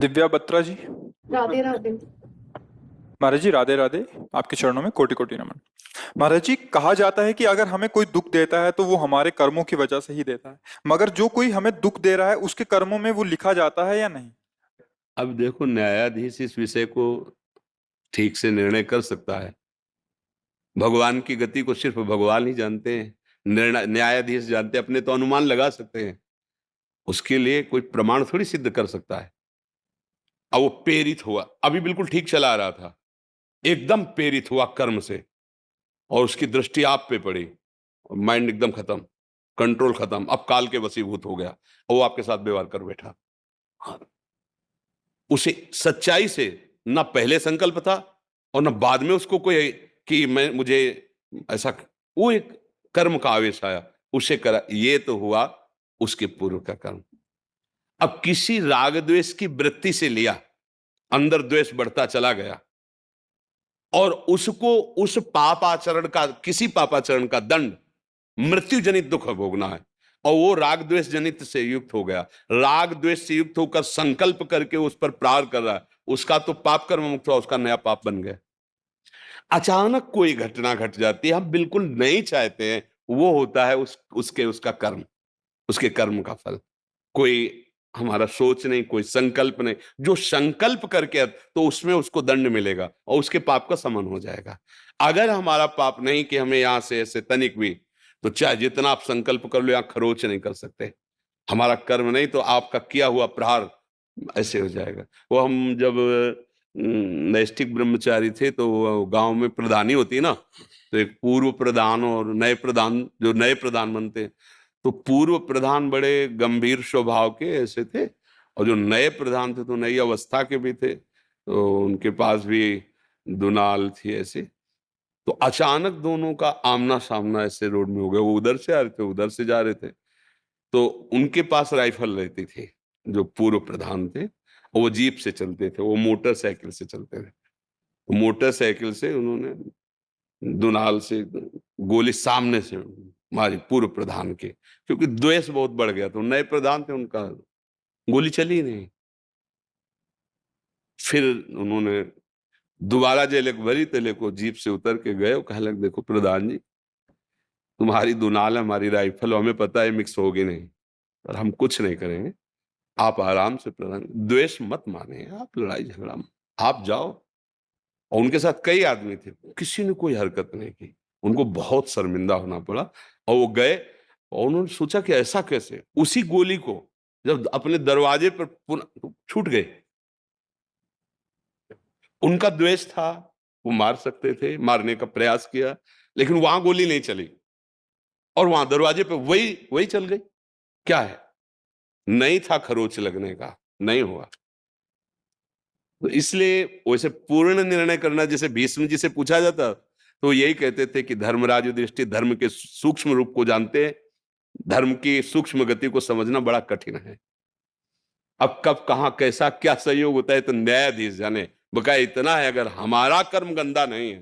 दिव्या बत्रा जी। राधे राधे। महाराज जी राधे राधे। आपके चरणों में कोटि कोटि नमन। महाराज जी, कहा जाता है कि अगर हमें कोई दुख देता है तो वो हमारे कर्मों की वजह से ही देता है, मगर जो कोई हमें दुख दे रहा है उसके कर्मों में वो लिखा जाता है या नहीं? अब देखो, न्यायाधीश इस विषय को ठीक से निर्णय कर सकता है। भगवान की गति को सिर्फ भगवान ही जानते हैं, निर्णय न्यायाधीश जानते हैं, अपने तो अनुमान लगा सकते हैं। उसके लिए कोई प्रमाण थोड़ी सिद्ध कर सकता है। अब वो प्रेरित हुआ, अभी बिल्कुल ठीक चला रहा था, एकदम प्रेरित हुआ कर्म से, और उसकी दृष्टि आप पे पड़ी, माइंड एकदम खत्म, कंट्रोल खत्म, अब काल के वशीभूत हो गया और वो आपके साथ व्यवहार कर बैठा। हाँ, उसे सच्चाई से ना पहले संकल्प था और ना बाद में उसको कोई कि मैं मुझे ऐसा, वो एक कर्म का आवेश आया, उसे करा, ये तो हुआ उसके पूर्व का कर्म। अब किसी राग द्वेष की वृत्ति से लिया, अंदर द्वेष बढ़ता चला गया और उसको उस पापाचरण का, किसी पापाचरण का दंड मृत्यु जनित दुख भोगना है, और वो राग द्वेष जनित से युक्त हो गया, राग द्वेष से युक्त होकर संकल्प करके उस पर प्रहार कर रहा है, उसका तो पाप कर्म मुक्त हुआ, उसका नया पाप बन गया। अचानक कोई घटना घट जाती है, हम बिल्कुल नहीं चाहते हैं, वो होता है उसका कर्म, उसके कर्म का फल। कोई हमारा सोच नहीं, कोई संकल्प नहीं, जो संकल्प करके तो उसमें उसको दंड मिलेगा और उसके पाप का समन हो जाएगा। अगर हमारा पाप नहीं कि हमें यहां से ऐसे तनिक भी, तो चाहे जितना आप संकल्प कर लो, यहां खरोच नहीं कर सकते। हमारा कर्म नहीं तो आपका किया हुआ प्रहार ऐसे हो जाएगा। वो हम जब नैष्ठिक ब्रह्मचारी थे तो गांव में प्रधानी होती है ना, तो एक पूर्व प्रधान और नए प्रधान, जो नए प्रधान बनते हैं, तो पूर्व प्रधान बड़े गंभीर स्वभाव के ऐसे थे, और जो नए प्रधान थे तो नई अवस्था के भी थे, तो उनके पास भी दुनाल थी ऐसे। तो अचानक दोनों का आमना सामना ऐसे रोड में हो गया, वो उधर से आ रहे थे, उधर से जा रहे थे, तो उनके पास राइफल रहती थी, जो पूर्व प्रधान थे, और वो जीप से चलते थे, वो मोटरसाइकिल से चलते थे। तो मोटरसाइकिल से उन्होंने दुनाल से गोली सामने से मारी पूर्व प्रधान के, क्योंकि द्वेष बहुत बढ़ गया, तो नए प्रधान थे, उनका गोली चली नहीं। फिर उन्होंने दोबारा जेल भरी, तेले को जीप से उतर के गए और कहने लगे, देखो प्रधान जी, तुम्हारी दुनाल हमारी राइफल, हमें पता है मिक्स होगी नहीं, पर हम कुछ नहीं करेंगे, आप आराम से, प्रधान द्वेष मत माने, आप लड़ाई झगड़ा आप जाओ। और उनके साथ कई आदमी थे, किसी ने कोई हरकत नहीं की, उनको बहुत शर्मिंदा होना पड़ा, और वो गए, और उन्होंने सोचा कि ऐसा कैसे, उसी गोली को जब अपने दरवाजे पर पुनः छूट गए, उनका द्वेष था, वो मार सकते थे, मारने का प्रयास किया, लेकिन वहां गोली नहीं चली, और वहां दरवाजे पे वही वही चल गई। क्या है, नहीं था खरोच लगने का, नहीं हुआ। तो इसलिए वैसे पूर्ण निर्णय करना, जैसे भीष्म जी से पूछा जाता, तो यही कहते थे कि धर्मराज युधिष्ठिर धर्म के सूक्ष्म रूप को जानते हैं, धर्म की सूक्ष्म गति को समझना बड़ा कठिन है। अब कब कहां कैसा क्या सहयोग होता है तो न्यायाधीश जाने। बकाया इतना है, अगर हमारा कर्म गंदा नहीं है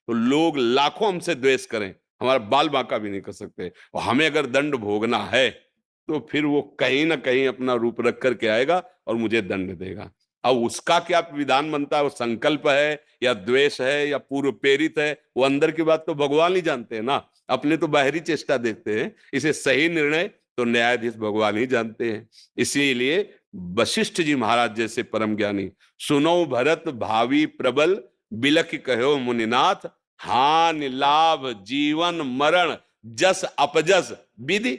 तो लोग लाखों हमसे द्वेष करें, हमारा बाल बांका भी नहीं कर सकते, और हमें अगर दंड भोगना है तो फिर वो कहीं ना कहीं अपना रूप रख करके आएगा और मुझे दंड देगा। अब उसका क्या विधान बनता है, वो संकल्प है या द्वेष है या पूर्व प्रेरित है, वो अंदर की बात तो भगवान ही जानते हैं ना, अपने तो बाहरी चेष्टा देखते हैं। इसे सही निर्णय तो न्यायाधीश भगवान ही जानते हैं। इसीलिए वशिष्ठ जी महाराज जैसे परम ज्ञानी, सुनो भरत भावी प्रबल, बिलख कहो मुनिनाथ, हान लाभ जीवन मरण जस अपजस विधि।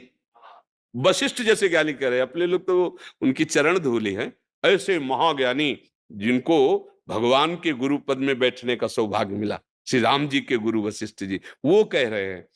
वशिष्ठ जैसे ज्ञानी कह रहे, अपने लोग तो उनकी चरण धूली है, ऐसे महाज्ञानी जिनको भगवान के गुरु पद में बैठने का सौभाग्य मिला, श्री राम जी के गुरु वशिष्ठ जी, वो कह रहे हैं